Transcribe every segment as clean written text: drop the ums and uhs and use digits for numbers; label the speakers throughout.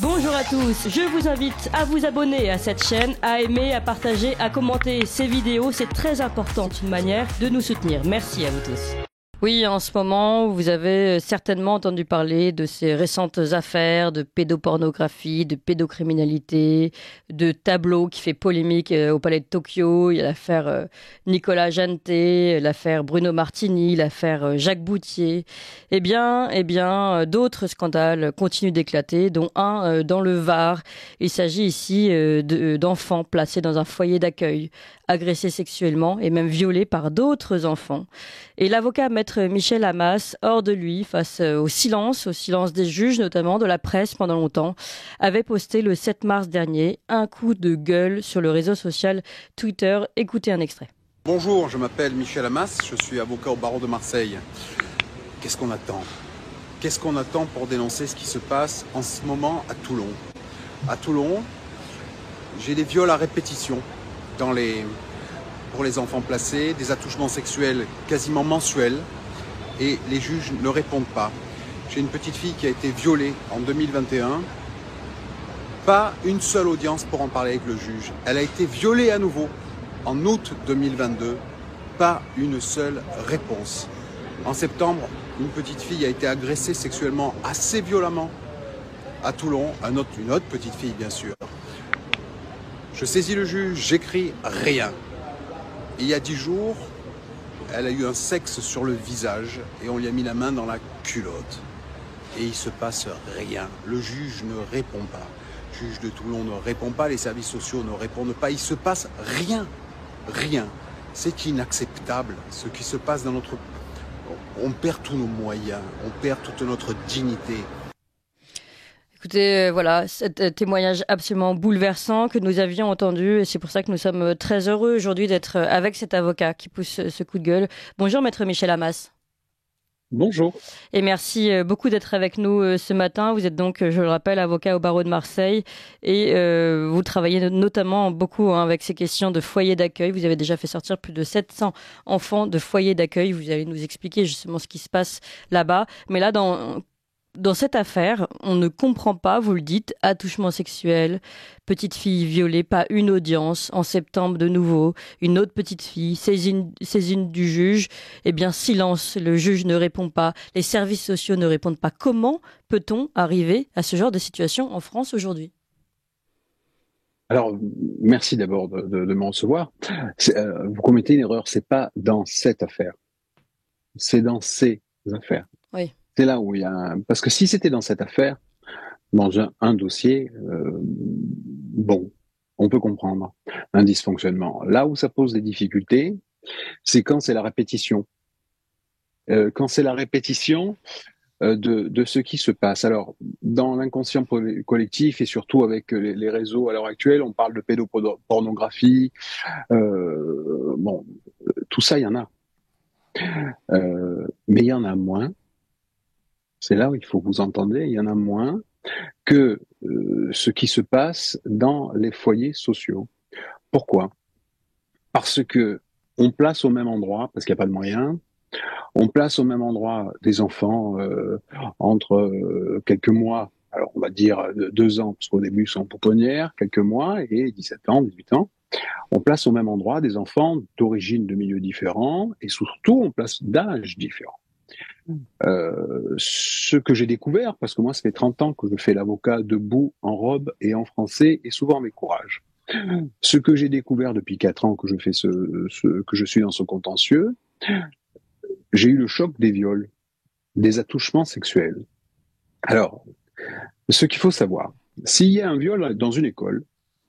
Speaker 1: Bonjour à tous, je vous invite à vous abonner à cette chaîne, à aimer, à partager, à commenter ces vidéos. C'est très important, une manière de nous soutenir. Merci à vous tous. Oui, en ce moment, vous avez certainement entendu parler de ces récentes affaires de pédopornographie, de pédocriminalité, de tableau qui fait polémique au Palais de Tokyo. Il y a l'affaire Nicolas Jante, l'affaire Bruno Martini, l'affaire Jacques Boutier. Eh bien, d'autres scandales continuent d'éclater, dont un dans le Var. Il s'agit ici d'enfants placés dans un foyer d'accueil, agressés sexuellement et même violés par d'autres enfants. Et l'avocat maître Michel Hammas, hors de lui, face au silence des juges, notamment de la presse pendant longtemps, avait posté le 7 mars dernier un coup de gueule sur le réseau social Twitter. Écoutez un extrait.
Speaker 2: Bonjour, je m'appelle Michel Hammas, je suis avocat au barreau de Marseille. Qu'est-ce qu'on attend ? Qu'est-ce qu'on attend pour dénoncer ce qui se passe en ce moment à Toulon ? À Toulon, j'ai des viols à répétition pour les enfants placés, des attouchements sexuels quasiment mensuels, et les juges ne répondent pas. J'ai une petite fille qui a été violée en 2021, pas une seule audience pour en parler avec le juge. Elle a été violée à nouveau en août 2022, pas une seule réponse. En septembre, une petite fille a été agressée sexuellement assez violemment à Toulon, une autre petite fille bien sûr. Je saisis le juge, j'écris rien. Il y a 10 jours, elle a eu un sexe sur le visage et on lui a mis la main dans la culotte. Et il se passe rien. Le juge ne répond pas. Le juge de Toulon ne répond pas, les services sociaux ne répondent pas. Il se passe rien. Rien. C'est inacceptable ce qui se passe dans notre... On perd tous nos moyens, on perd toute notre dignité.
Speaker 1: Écoutez, voilà, cet témoignage absolument bouleversant que nous avions entendu, et c'est pour ça que nous sommes très heureux aujourd'hui d'être avec cet avocat qui pousse ce coup de gueule. Bonjour maître Michel Hammas.
Speaker 3: Bonjour.
Speaker 1: Et merci beaucoup d'être avec nous ce matin. Vous êtes donc, je le rappelle, avocat au barreau de Marseille et vous travaillez notamment beaucoup avec ces questions de foyer d'accueil. Vous avez déjà fait sortir plus de 700 enfants de foyer d'accueil. Vous allez nous expliquer justement ce qui se passe là-bas. Mais là, dans cette affaire, on ne comprend pas, vous le dites, attouchement sexuel, petite fille violée, pas une audience, en septembre de nouveau, une autre petite fille, saisine du juge, eh bien silence, le juge ne répond pas, les services sociaux ne répondent pas. Comment peut-on arriver à ce genre de situation en France aujourd'hui ?
Speaker 3: Alors, merci d'abord de me recevoir. Vous commettez une erreur, c'est pas dans cette affaire, c'est dans ces affaires.
Speaker 1: Oui.
Speaker 3: C'est là où il y a parce que si c'était dans cette affaire, dans un dossier, bon, on peut comprendre un dysfonctionnement. Là où ça pose des difficultés, c'est quand c'est la répétition. Quand c'est la répétition de ce qui se passe. Alors, dans l'inconscient collectif et surtout avec les réseaux à l'heure actuelle, on parle de pédopornographie. Bon, tout ça, il y en a. Mais il y en a moins. C'est là où il faut que vous entendez, il y en a moins que ce qui se passe dans les foyers sociaux. Pourquoi ? Parce que on place au même endroit, parce qu'il n'y a pas de moyens, on place au même endroit des enfants entre quelques mois, alors on va dire 2 ans, parce qu'au début ils sont pouponnières, quelques mois, et 17 ans, 18 ans. On place au même endroit des enfants d'origine de milieux différents, et surtout on place d'âges différents. Ce que j'ai découvert, parce que moi ça fait 30 ans que je fais l'avocat debout, en robe et en français, et souvent avec courage. Ce que j'ai découvert depuis 4 ans que je fais que je suis dans ce contentieux, j'ai eu le choc des viols, des attouchements sexuels. Alors, ce qu'il faut savoir, s'il y a un viol dans une école,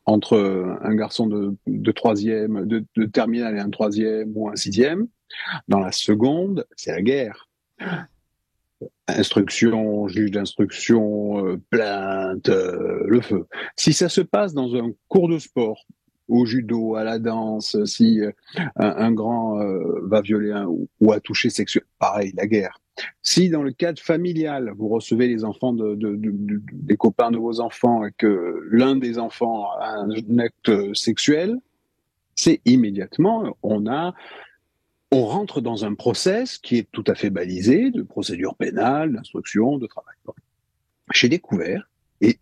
Speaker 3: entre un garçon de troisième, de terminale et un troisième ou un sixième, dans la seconde, c'est la guerre. Instruction, juge d'instruction, plainte, le feu. Si ça se passe dans un cours de sport, au judo, à la danse, si un grand va violer ou a touché sexuellement, pareil, la guerre. Si dans le cadre familial, vous recevez les enfants des copains de vos enfants et que l'un des enfants a un acte sexuel, c'est immédiatement, on rentre dans un process qui est tout à fait balisé de procédure pénale, d'instruction, de travail. J'ai découvert, et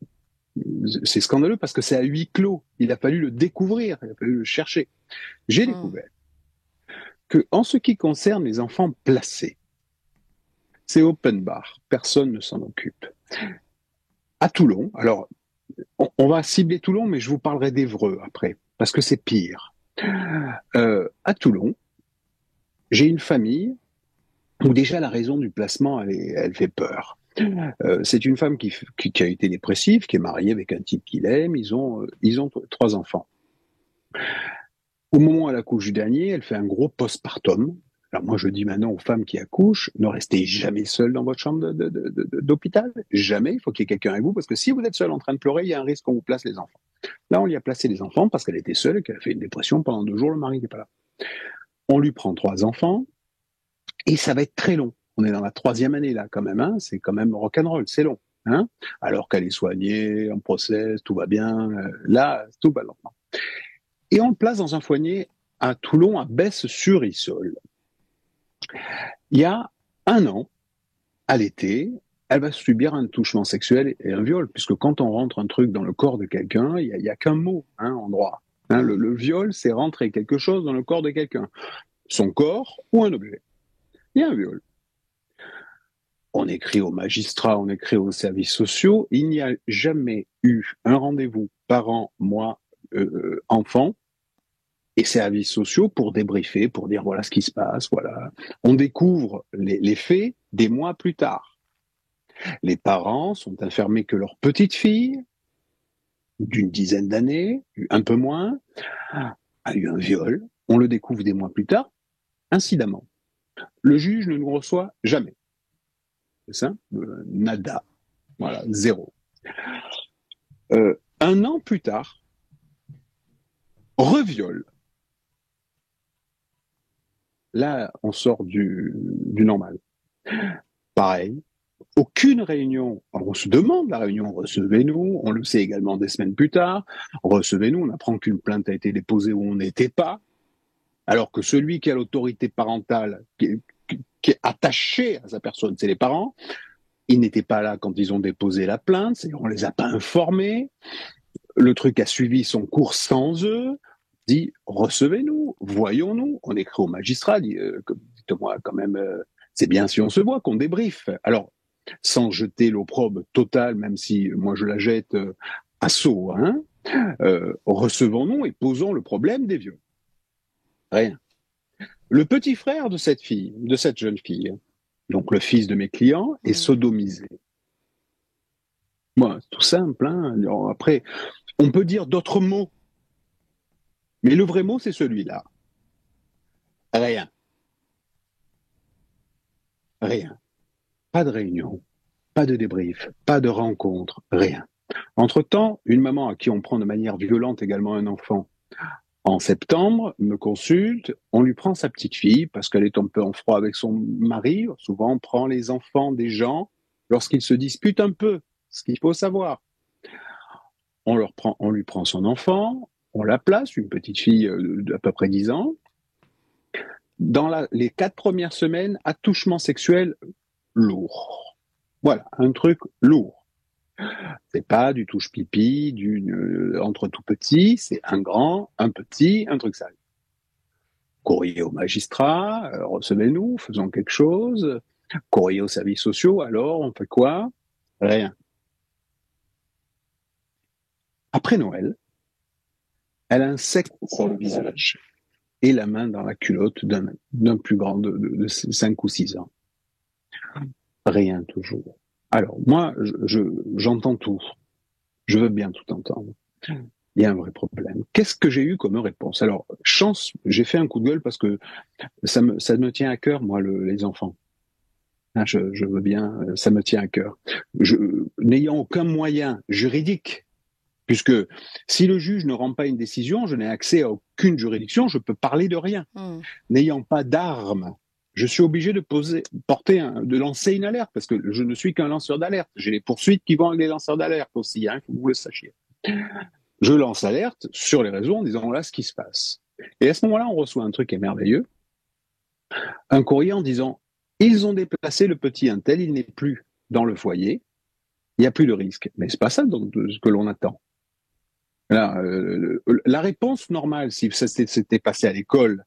Speaker 3: c'est scandaleux parce que c'est à huis clos. Il a fallu le découvrir, il a fallu le chercher. J'ai découvert que, en ce qui concerne les enfants placés, c'est open bar, personne ne s'en occupe. À Toulon, alors on va cibler Toulon, mais je vous parlerai d'Évreux après, parce que c'est pire. À Toulon, j'ai une famille où déjà la raison du placement, elle fait peur. C'est une femme qui a été dépressive, qui est mariée avec un type qu'il aime, ils ont 3 enfants. Au moment où elle accouche du dernier, elle fait un gros postpartum. Alors moi, je dis maintenant aux femmes qui accouchent, ne restez jamais seules dans votre chambre d'hôpital. Jamais, il faut qu'il y ait quelqu'un avec vous, parce que si vous êtes seule en train de pleurer, il y a un risque qu'on vous place les enfants. Là, on lui a placé les enfants parce qu'elle était seule et qu'elle a fait une dépression pendant 2 jours, le mari n'est pas là. On lui prend 3 enfants, et ça va être très long. On est dans la 3e année, là, quand même, hein. C'est quand même rock'n'roll, c'est long, hein. Alors qu'elle est soignée, en process, tout va bien, là, tout va lentement. Et on le place dans un foyer à Toulon, à Besse-sur-Issole. Il y a 1 an, à l'été, elle va subir un touchement sexuel et un viol, puisque quand on rentre un truc dans le corps de quelqu'un, il y a qu'un mot, hein, en droit. Hein, le viol, c'est rentrer quelque chose dans le corps de quelqu'un. Son corps ou un objet. Il y a un viol. On écrit aux magistrats, on écrit aux services sociaux. Il n'y a jamais eu un rendez-vous parent, moi, enfant, et services sociaux pour débriefer, pour dire voilà ce qui se passe, voilà. On découvre les faits des mois plus tard. Les parents sont informés que leur petite fille, d'une dizaine d'années, un peu moins, a eu un viol. On le découvre des mois plus tard, incidemment. Le juge ne nous reçoit jamais. C'est ça, nada. Voilà, 0. 1 an plus tard, reviol. Là, on sort du normal. Pareil, aucune réunion. On se demande la réunion, recevez-nous. On le sait également des semaines plus tard. Recevez-nous, on apprend qu'une plainte a été déposée où on n'était pas. Alors que celui qui a l'autorité parentale, qui est attaché à sa personne, c'est les parents. Ils n'étaient pas là quand ils ont déposé la plainte, c'est-à-dire on les a pas informés. Le truc a suivi son cours sans eux. Dit recevez-nous, voyons-nous. On écrit au magistrat, dit dites-moi quand même, c'est bien si on se voit, qu'on débriefe. Alors, sans jeter l'opprobre totale, même si moi je la jette à saut, hein, recevons-nous et posons le problème des vieux. Rien. Le petit frère de cette fille, de cette jeune fille, donc le fils de mes clients, est sodomisé. Moi, c'est tout simple. Hein. Alors, après, on peut dire d'autres mots, mais le vrai mot, c'est celui-là. Rien. Rien. Pas de réunion, pas de débrief, pas de rencontre, rien. Entre-temps, une maman à qui on prend de manière violente également un enfant, en septembre, me consulte, on lui prend sa petite fille parce qu'elle est un peu en froid avec son mari. Souvent, on prend les enfants des gens lorsqu'ils se disputent un peu, ce qu'il faut savoir. On lui prend son enfant, on la place, une petite fille d'à peu près 10 ans. Dans les 4 premières semaines, attouchement sexuel lourd. Voilà, un truc lourd. C'est pas du touche-pipi, entre tout petits, c'est un grand, un petit, un truc sale. Courrier au magistrat, recevez-nous, faisons quelque chose. Courrier aux services sociaux, alors on fait quoi? Rien. Après Noël, elle a un sec sur le visage et la main dans la culotte d'un plus grand de 5 ou 6 ans. Rien toujours. Alors, moi, j'entends tout. Je veux bien tout entendre. Il y a un vrai problème. Qu'est-ce que j'ai eu comme réponse? Alors, chance, j'ai fait un coup de gueule parce que ça me tient à cœur, moi, les enfants. Hein, je veux bien, ça me tient à cœur. N'ayant aucun moyen juridique, puisque si le juge ne rend pas une décision, je n'ai accès à aucune juridiction, je peux parler de rien. N'ayant pas d'armes, je suis obligé de lancer une alerte, parce que je ne suis qu'un lanceur d'alerte. J'ai les poursuites qui vont avec les lanceurs d'alerte aussi, hein, il faut que vous le sachiez. Je lance alerte sur les réseaux en disant voilà ce qui se passe. Et à ce moment-là, on reçoit un truc merveilleux, un courrier en disant ils ont déplacé le petit untel, il n'est plus dans le foyer, Il n'y a plus de risque. Mais c'est pas ça ce que l'on attend. Là, la réponse normale, si ça s'était passé à l'école,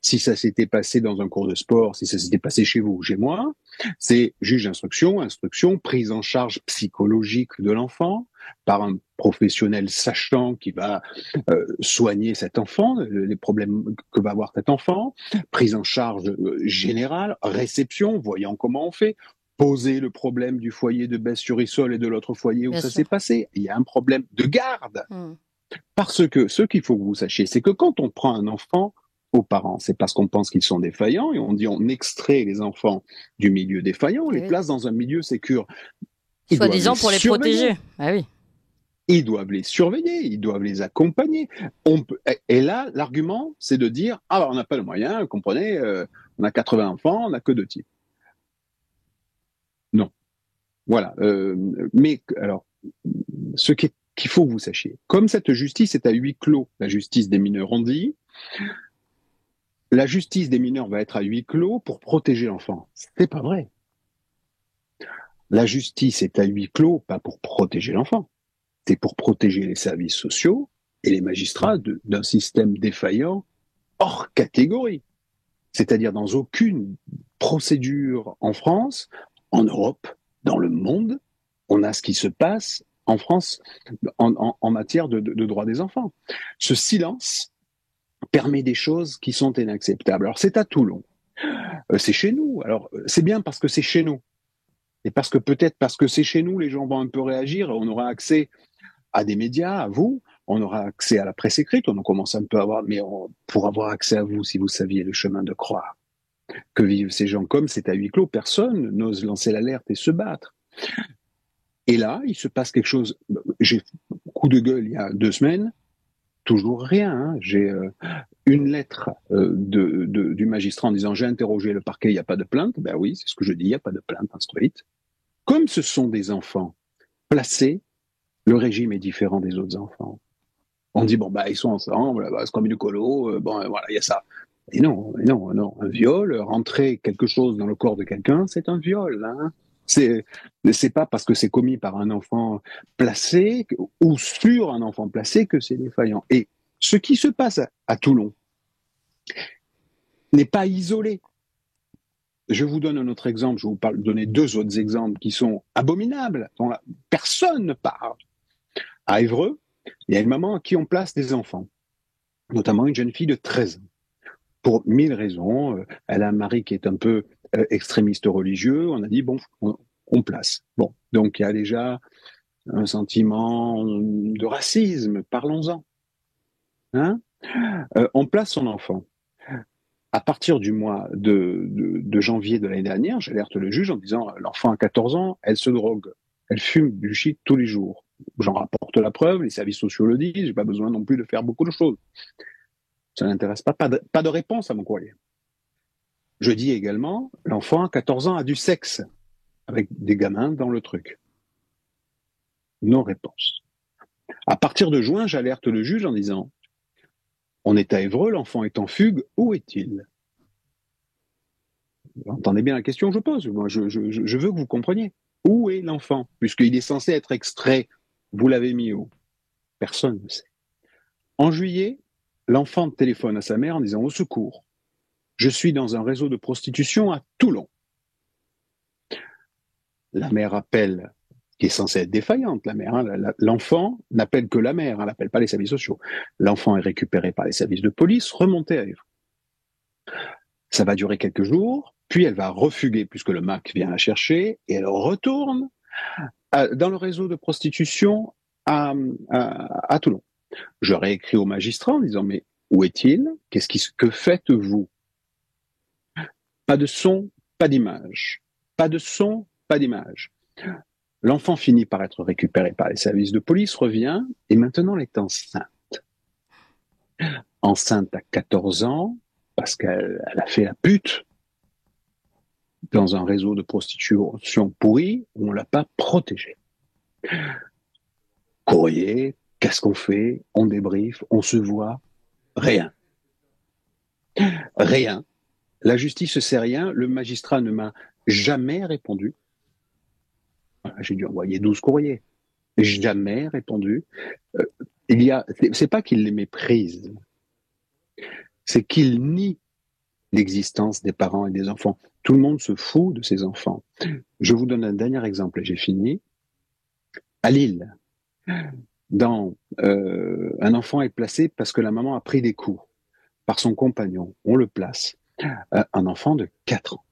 Speaker 3: si ça s'était passé dans un cours de sport, si ça s'était passé chez vous ou chez moi, c'est juge d'instruction, instruction, prise en charge psychologique de l'enfant par un professionnel sachant qui va soigner cet enfant, les problèmes que va avoir cet enfant, prise en charge générale, réception, voyant comment on fait, poser le problème du foyer de Besse-sur-Issole et de l'autre foyer où
Speaker 1: Bien
Speaker 3: ça
Speaker 1: sûr.
Speaker 3: s'est passé. Il y a un problème de garde. Parce que ce qu'il faut que vous sachiez, c'est que quand on prend un enfant aux parents, c'est parce qu'on pense qu'ils sont défaillants et on dit on extrait les enfants du milieu défaillant, on les place dans un milieu sécure.
Speaker 1: Soi-disant pour les protéger. Ah oui.
Speaker 3: Ils doivent les surveiller, ils doivent les accompagner. Et là, l'argument, c'est de dire ah on n'a pas le moyen, comprenez, on a 80 enfants, on n'a que 2 types. Non, voilà. Mais alors, ce qu'il faut que vous sachiez, comme cette justice est à huis clos, la justice des mineurs, on dit, la justice des mineurs va être à huis clos pour protéger l'enfant. C'est pas vrai. La justice est à huis clos, pas pour protéger l'enfant. C'est pour protéger les services sociaux et les magistrats d'un système défaillant hors catégorie. C'est-à-dire dans aucune procédure en France, en Europe, dans le monde, on a ce qui se passe en France en matière de droits des enfants. Ce silence permet des choses qui sont inacceptables. Alors c'est à Toulon, c'est chez nous. Alors c'est bien parce que c'est chez nous. Et peut-être parce que c'est chez nous, les gens vont un peu réagir, on aura accès à des médias, à vous, on aura accès à la presse écrite, on en commence un peu à avoir, mais pour avoir accès à vous, si vous saviez le chemin de croix que vivent ces gens, comme c'est à huis clos, personne n'ose lancer l'alerte et se battre. Et là, il se passe quelque chose, j'ai coup de gueule il y a 2 semaines, toujours rien, hein. J'ai une lettre du magistrat en disant j'ai interrogé le parquet, il n'y a pas de plainte. Ben oui, c'est ce que je dis, il n'y a pas de plainte instruite. Comme ce sont des enfants placés, le régime est différent des autres enfants. On dit bon bah ils sont ensemble, bah, c'est comme une colo, bon voilà il y a ça. Et non, un viol, rentrer quelque chose dans le corps de quelqu'un, c'est un viol. Hein. C'est pas parce que c'est commis par un enfant placé ou sur un enfant placé que c'est défaillant. Et ce qui se passe à Toulon n'est pas isolé. Je vous donne un autre exemple, je vais vous donner 2 autres exemples qui sont abominables, dont personne ne parle. À Évreux, il y a une maman à qui on place des enfants, notamment une jeune fille de 13 ans. Pour 1000 raisons, elle a un mari qui est un peu extrémiste religieux, on a dit bon, on place. Bon, donc il y a déjà un sentiment de racisme, parlons-en. Hein, on place son enfant. À partir du mois de janvier de l'année dernière, j'alerte le juge en disant l'enfant a 14 ans, elle se drogue, elle fume du shit tous les jours. J'en rapporte la preuve, les services sociaux le disent, j'ai pas besoin non plus de faire beaucoup de choses. Ça n'intéresse pas de réponse à mon courrier. Je dis également, l'enfant à 14 ans a du sexe avec des gamins dans le truc. Non réponse. À partir de juin, j'alerte le juge en disant, on est à Évreux, l'enfant est en fugue, où est-il? Entendez bien la question que je pose. Moi, je veux que vous compreniez. Où est l'enfant? Puisqu'il est censé être extrait. Vous l'avez mis où? Personne ne sait. En juillet, l'enfant téléphone à sa mère en disant au secours, je suis dans un réseau de prostitution à Toulon. La mère appelle, qui est censée être défaillante, la mère. Hein, l'enfant n'appelle que la mère, elle n'appelle pas les services sociaux. L'enfant est récupéré par les services de police, remonté à Évreux. Ça va durer quelques jours, puis elle va refuguer puisque le MAC vient la chercher et elle retourne dans le réseau de prostitution à Toulon. Je réécris au magistrat en disant mais où est-il? Que faites-vous? Pas de son, pas d'image. Pas de son, pas d'image. L'enfant finit par être récupéré par les services de police, revient et maintenant elle est enceinte. Enceinte à 14 ans parce qu'elle a fait la pute dans un réseau de prostitution pourri où on l'a pas protégée. Courrier, qu'est-ce qu'on fait? On débriefe, on se voit, rien. Rien. La justice sait rien, le magistrat ne m'a jamais répondu. J'ai dû envoyer 12 courriers. Jamais répondu. Euh, c'est pas qu'il les méprise, c'est qu'il nie l'existence des parents et des enfants. Tout le monde se fout de ses enfants. Je vous donne un dernier exemple et j'ai fini. À Lille, un enfant est placé parce que la maman a pris des coups par son compagnon. On le place. Un enfant de 4 ans.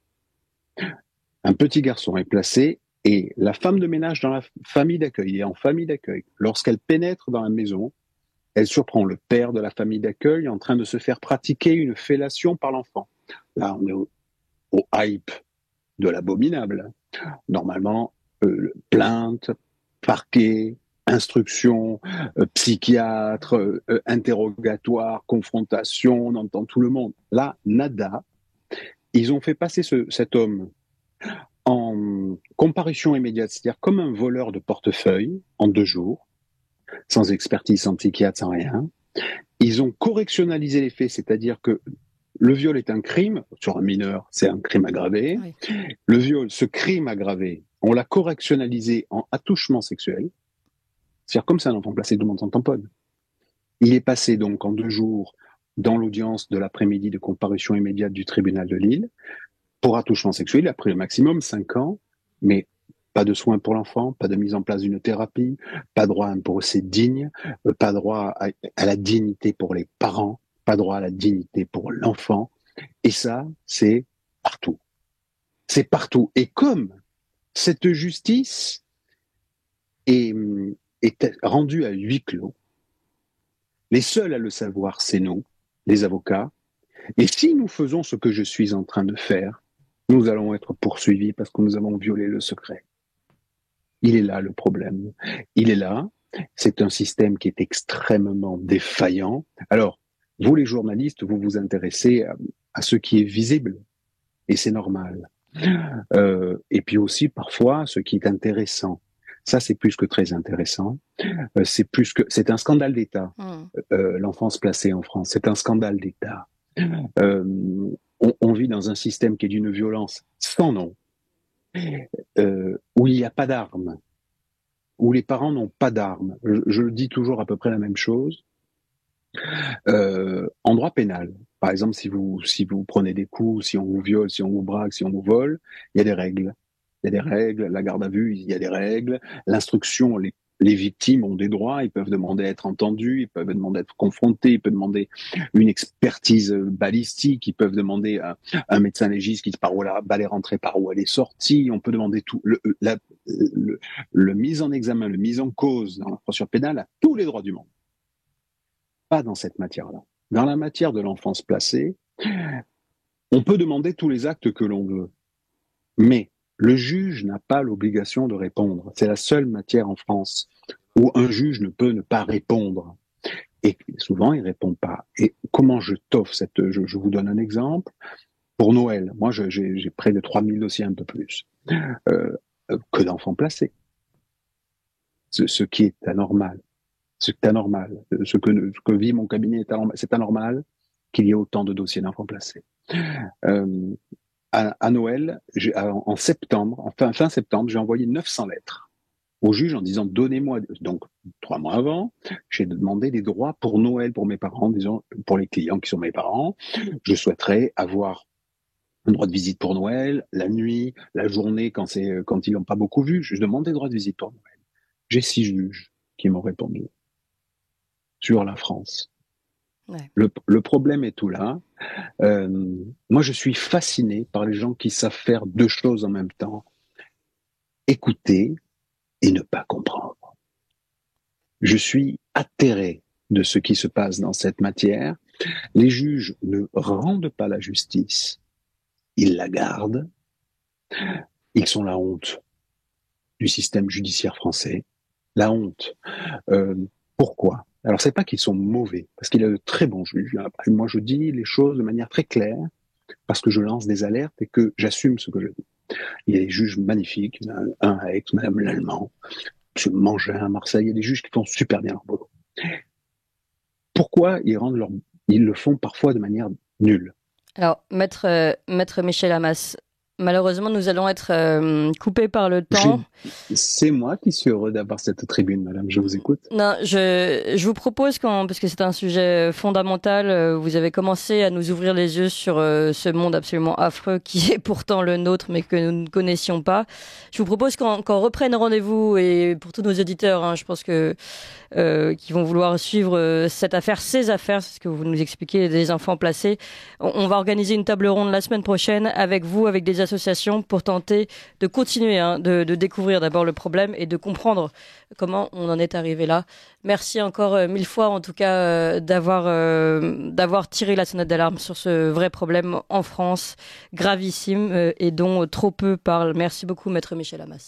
Speaker 3: Un petit garçon est placé et la femme de ménage dans la famille d'accueil et en famille d'accueil, lorsqu'elle pénètre dans la maison, elle surprend le père de la famille d'accueil en train de se faire pratiquer une fellation par l'enfant. Là, on est au hype de l'abominable. Normalement, plainte, parquet, instruction, psychiatre, interrogatoire, confrontation, on entend tout le monde. Là, nada. Ils ont fait passer cet homme en comparution immédiate, c'est-à-dire comme un voleur de portefeuille, en 2 jours, sans expertise, sans psychiatre, sans rien. Ils ont correctionnalisé les faits, c'est-à-dire que le viol est un crime, sur un mineur, c'est un crime aggravé. Oui. Le viol, ce crime aggravé, on l'a correctionnalisé en attouchement sexuel. C'est-à-dire comme c'est un enfant placé, tout le monde s'en tamponne. Il est passé donc en 2 jours dans l'audience de l'après-midi de comparution immédiate du tribunal de Lille. Pour attouchement sexuel, il a pris le maximum 5 ans, mais pas de soins pour l'enfant, pas de mise en place d'une thérapie, pas droit à un procès digne, pas droit à la dignité pour les parents, pas droit à la dignité pour l'enfant. Et ça, c'est partout. C'est partout. Et comme cette justice est rendue à huis clos, les seuls à le savoir, c'est nous, les avocats. Et si nous faisons ce que je suis en train de faire, nous allons être poursuivis parce que nous avons violé le secret. Il est là le problème. Il est là. C'est un système qui est extrêmement défaillant. Alors, vous les journalistes, vous vous intéressez à ce qui est visible. Et c'est normal. Et puis aussi, parfois, ce qui est intéressant. Ça, c'est plus que très intéressant. C'est un scandale d'État. L'enfance placée en France, c'est un scandale d'État. On vit dans un système qui est d'une violence sans nom, où il n'y a pas d'armes, où les parents n'ont pas d'armes. Je dis toujours à peu près la même chose. En droit pénal, par exemple, si vous prenez des coups, si on vous viole, si on vous braque, si on vous vole, il y a des règles. Il y a des règles, la garde à vue, il y a des règles. L'instruction, les victimes ont des droits, ils peuvent demander à être entendus, ils peuvent demander à être confrontés, ils peuvent demander une expertise balistique, ils peuvent demander à un médecin légiste qui dit par où la balle est rentrée, par où elle est sortie, on peut demander tout. Le mise en examen, le mise en cause dans la procédure pénale a tous les droits du monde. Pas dans cette matière-là. Dans la matière de l'enfance placée, on peut demander tous les actes que l'on veut, mais le juge n'a pas l'obligation de répondre. C'est la seule matière en France où un juge ne peut ne pas répondre. Et souvent, il répond pas. Et comment je t'offre je vous donne un exemple. Pour Noël, moi, j'ai près de 3000 dossiers, un peu plus, que d'enfants placés. Ce qui est anormal. Ce que vit mon cabinet est anormal. C'est anormal qu'il y ait autant de dossiers d'enfants placés. À Noël, en septembre, fin septembre, j'ai envoyé 900 lettres au juge en disant donnez-moi, donc 3 mois avant, j'ai demandé des droits pour Noël pour mes parents, disons, pour les clients qui sont mes parents. Je souhaiterais avoir un droit de visite pour Noël, la nuit, la journée quand ils n'ont pas beaucoup vu. Je demande des droits de visite pour Noël. J'ai 6 juges qui m'ont répondu sur la France. Ouais. Le problème est tout là. Moi, je suis fasciné par les gens qui savent faire 2 choses en même temps. Écouter et ne pas comprendre. Je suis atterré de ce qui se passe dans cette matière. Les juges ne rendent pas la justice. Ils la gardent. Ils sont la honte du système judiciaire français. La honte. Pourquoi ? Alors, c'est pas qu'ils sont mauvais, parce qu'il y a de très bons juges. Moi, je dis les choses de manière très claire, parce que je lance des alertes et que j'assume ce que je dis. Il y a des juges magnifiques, il y en a un à Aix, Madame Lallemand, M. Mangin à Marseille, il y a des juges qui font super bien leur boulot. Pourquoi ils le font parfois de manière nulle ?
Speaker 1: Alors, Maître Michel Hammas, Malheureusement, nous allons être coupés par le temps.
Speaker 3: C'est moi qui suis heureux d'avoir cette tribune, madame. Je vous écoute.
Speaker 1: Non, je vous propose, parce que c'est un sujet fondamental, vous avez commencé à nous ouvrir les yeux sur ce monde absolument affreux qui est pourtant le nôtre, mais que nous ne connaissions pas. Je vous propose qu'on reprenne rendez-vous, et pour tous nos auditeurs, hein, je pense que qui vont vouloir suivre cette affaire, ces affaires, c'est ce que vous nous expliquez, des enfants placés. On va organiser une table ronde la semaine prochaine avec vous, avec des associations, pour tenter de continuer de découvrir d'abord le problème et de comprendre comment on en est arrivé là. Merci encore mille fois, en tout cas, d'avoir tiré la sonnette d'alarme sur ce vrai problème en France, gravissime, et dont trop peu parlent. Merci beaucoup, Maître Michel Hammas.